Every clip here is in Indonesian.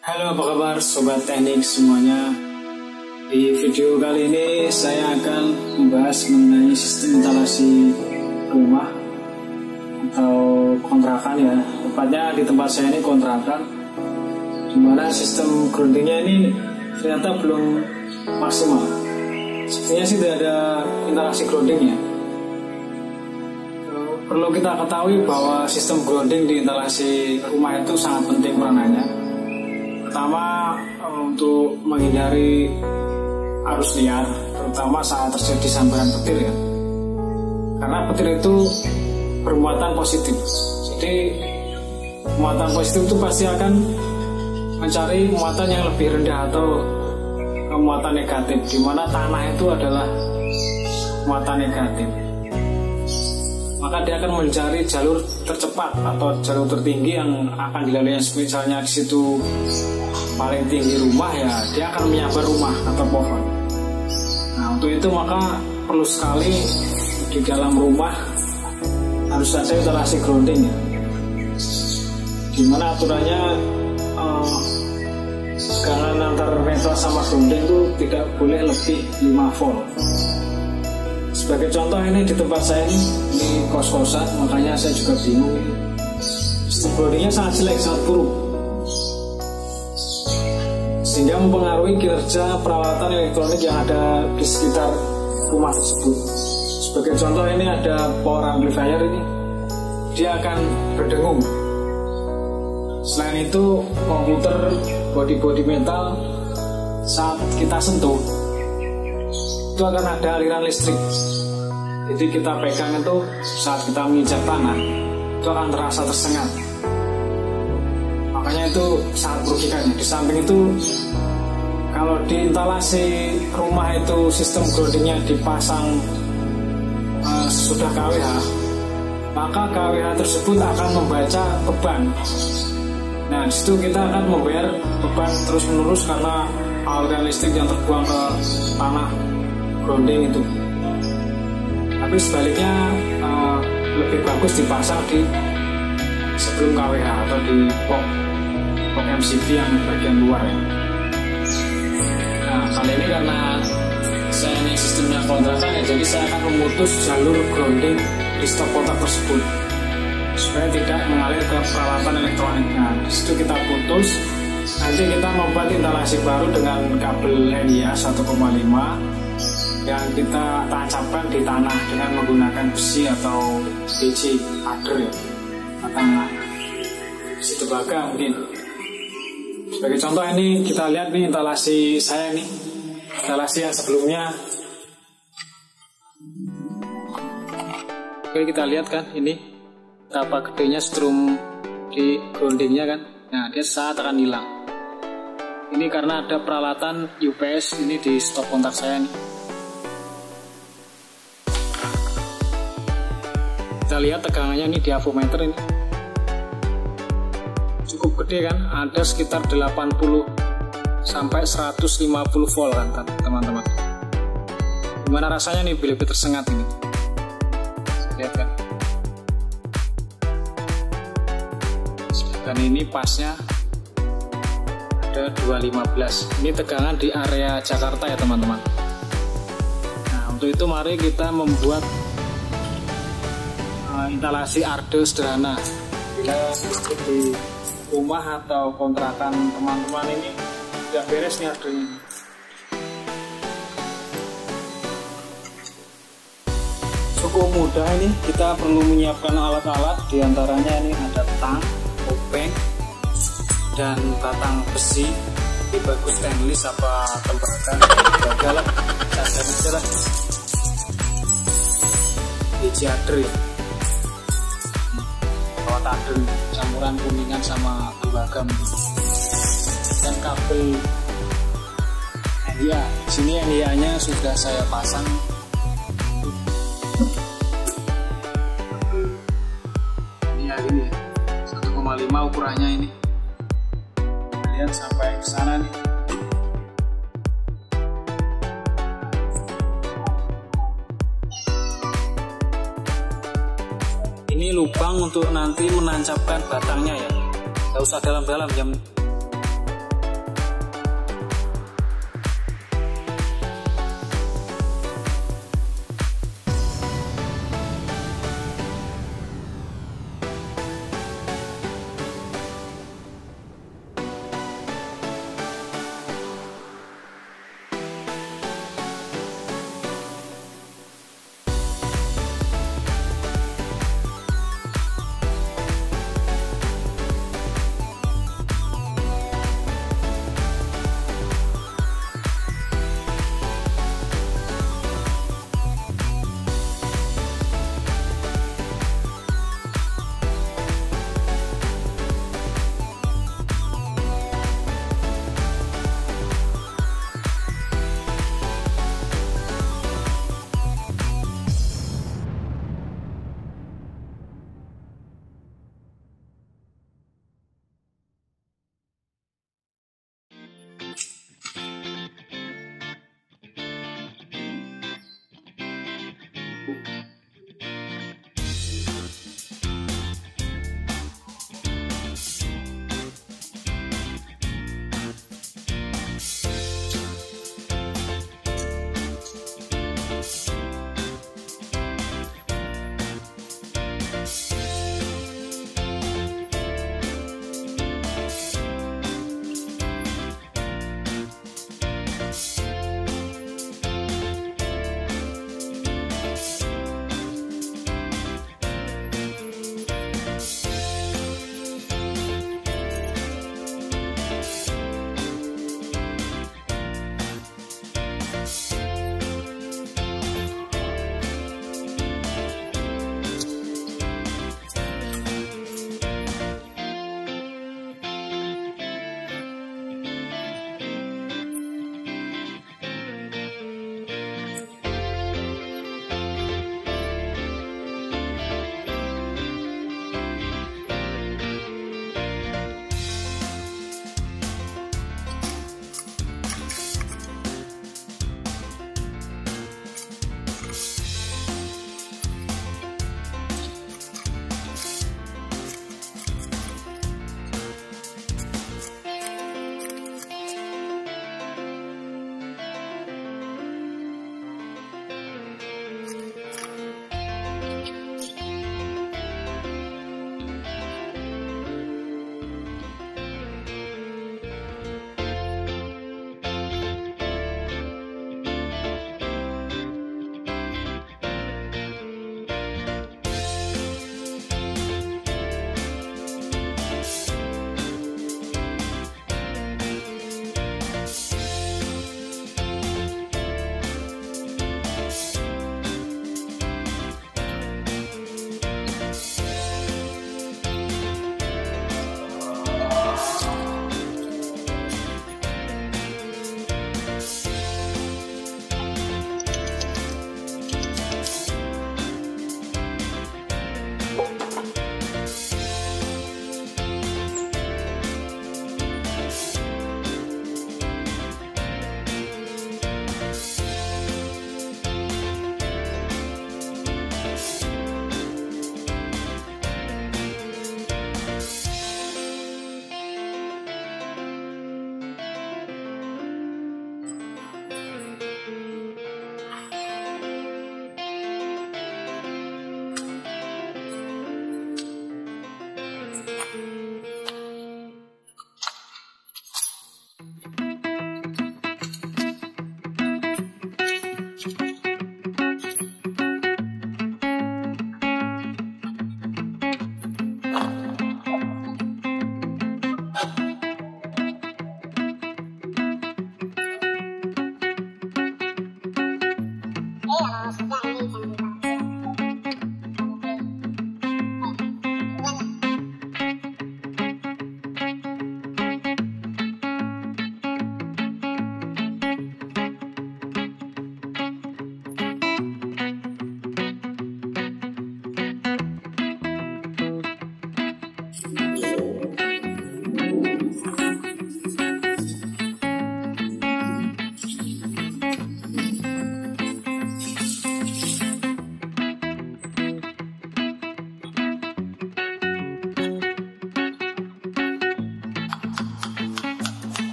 Halo, apa kabar sobat teknik semuanya? Di video kali ini saya akan membahas mengenai sistem instalasi rumah atau kontrakan ya. Tepatnya di tempat saya ini kontrakan, dimana sistem groundingnya ini ternyata belum maksimal. Sebenarnya sih tidak ada instalasi groundingnya. Perlu kita ketahui bahwa sistem grounding di instalasi rumah itu sangat penting peranannya. Pertama, untuk menghindari arus liar, terutama saat terjadi sambaran petir ya. Karena petir itu bermuatan positif. Jadi muatan positif itu pasti akan mencari muatan yang lebih rendah atau muatan negatif, di mana tanah itu adalah muatan negatif. Maka dia akan mencari jalur tercepat atau jalur tertinggi yang akan dilalui. Misalnya di situ paling tinggi rumah ya, dia akan menyambar rumah atau pohon. Nah, untuk itu maka perlu sekali di dalam rumah harus ada instalasi grounding ya. Dimana aturannya tegangan antar netral sama grounding itu tidak boleh lebih 5 volt. Sebagai contoh ini di tempat saya ini kos-kosan, makanya saya juga bingung. Sistem groundingnya sangat jelek, sangat buruk, sehingga mempengaruhi kinerja peralatan elektronik yang ada di sekitar rumah tersebut. Sebagai contoh ini ada power amplifier ini, dia akan berdengung. Selain itu komputer bodi-bodi metal saat kita sentuh itu akan ada aliran listrik. Jadi kita pegang itu saat kita menginjak tanah itu akan terasa tersengat. Makanya itu sangat merugikan. Di samping itu kalau di instalasi rumah itu sistem groundingnya dipasang sesudah KWH, maka KWH tersebut akan membaca beban. Nah, disitu kita akan membayar beban terus menerus karena aliran listrik yang terbuang ke tanah grounding itu. Tapi sebaliknya lebih bagus dipasang di sebelum KWH atau di box MCB yang bagian luar ya. Nah, kali ini karena saya ini sistemnya kontrakan ya, jadi saya akan memutus jalur grounding di stop kontak tersebut supaya tidak mengalir ke peralatan elektronik. Nah, disitu kita putus. Nanti kita membuat instalasi baru dengan kabel NIA 1,5 yang kita tancapkan di tanah dengan menggunakan besi atau biji ader ya, atau besi tembaga mungkin. Sebagai contoh ini kita lihat nih instalasi saya nih, instalasi yang sebelumnya. Oke, kita lihat kan ini berapa gedenya strum di groundingnya kan. Nah, dia saat akan hilang. Ini karena ada peralatan UPS ini di stop kontak saya nih. Kita lihat tegangannya ini di avometer ini cukup gede kan, ada sekitar 80 sampai 150 volt kan teman-teman. Gimana rasanya nih bila tersengat ini? Lihat kan. Dan ini pasnya ada 215. Ini tegangan di area Jakarta ya teman-teman. Nah, untuk itu mari kita membuat instalasi ardo sederhana. Bila di rumah atau kontrakan teman-teman ini tidak beres nih ardonya. Cukup mudah ini, kita perlu menyiapkan alat-alat, diantaranya ini ada tang, obeng, dan batang besi. Ini bagus stainless apa tembaga, lah, cadar aja lah. Biji ader ya, kawat ader campuran kuningan sama tembaga, dan kabel NIA. Sini NIA-nya sudah saya pasang. NIA ini ya, 1,5 ukurannya ini. Lihat sampai ke sana nih. Ini lubang untuk nanti menancapkan batangnya ya. Gak usah dalam-dalam,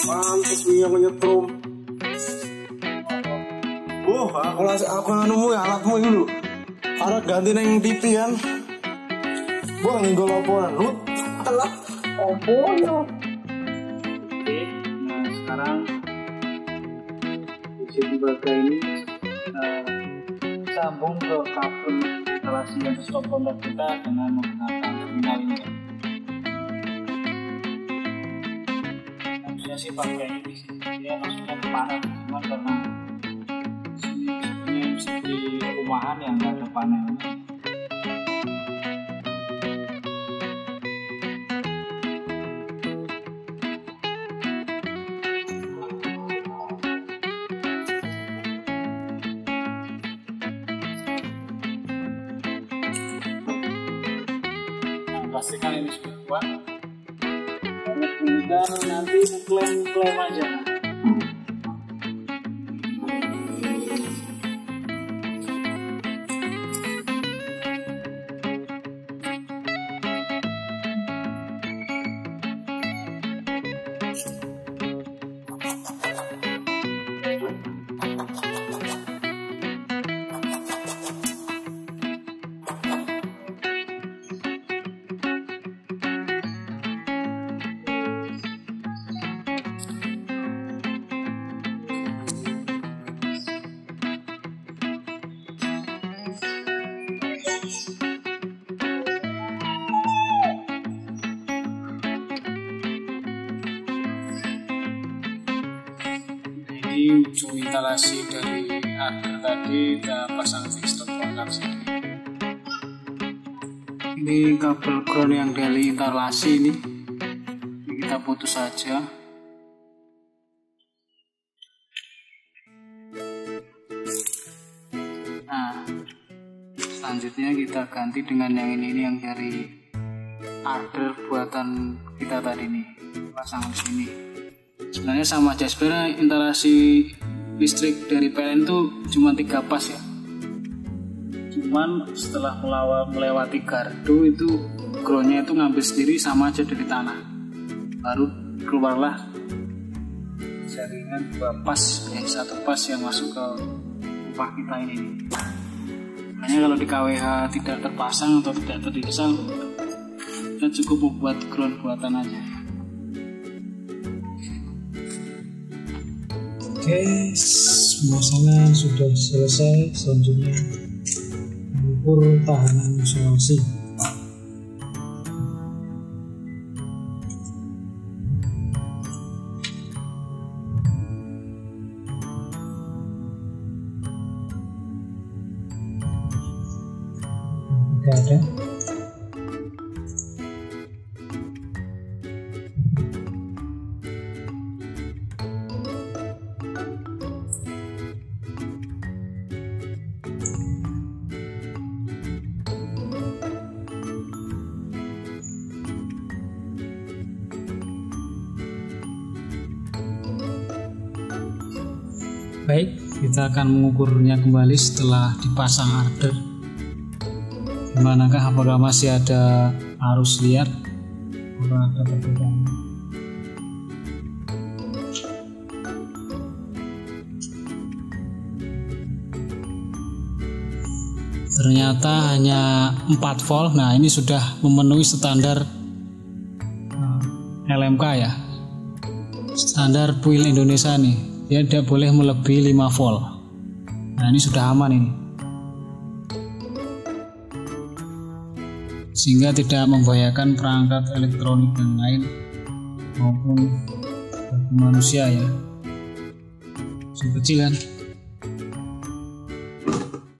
Pantes dia menyetrum. Aku nemu ya alatmu itu lho. Alat ganti neng TV kan. Wah, nggo laporan. Alat opo ya? Oke, nah sekarang uji tembaga ini sambung ke kabel instalasi yang stop kontak kita dengan menggunakan terminal ini. Harusnya sih pakai ini sih, dia masuknya ke panel, cuma karena ini di rumahan yang nggak ada panelnya. Pastikan ini sudah kuat. Dan nanti klaim aja. Ujung instalasi dari adder tadi kita pasang fixed kontak sini. Ini kabel ground yang dari instalasi ini kita putus saja. Nah, selanjutnya kita ganti dengan yang ini yang dari adder buatan kita tadi nih, pasang di sini. Sebenarnya sama aja, sebenarnya instalasi listrik dari PLN itu cuma 3 pas ya. Cuman setelah melewati gardu itu groundnya itu ngambil sendiri sama aja dari tanah. Baru keluarlah jaringan 2 pas, 1 pas yang masuk ke rumah kita ini. Makanya kalau di KWH tidak terpasang atau tidak terinstall, kita cukup membuat ground buatan aja. Oke, pemasangan sudah selesai. Selanjutnya mengukur tahanan isolasi. Tidak ada. Baik, kita akan mengukurnya kembali setelah dipasang adder. Dimanakah apakah masih ada arus liar? Apakah ada perbedaan? Ternyata hanya 4 volt. Nah, ini sudah memenuhi standar LMK ya. Standar PUIL Indonesia nih. Dia tidak boleh melebihi 5 volt. Nah, ini sudah aman ini. Sehingga tidak membahayakan perangkat elektronik yang lain maupun manusia ya. Kecil kan?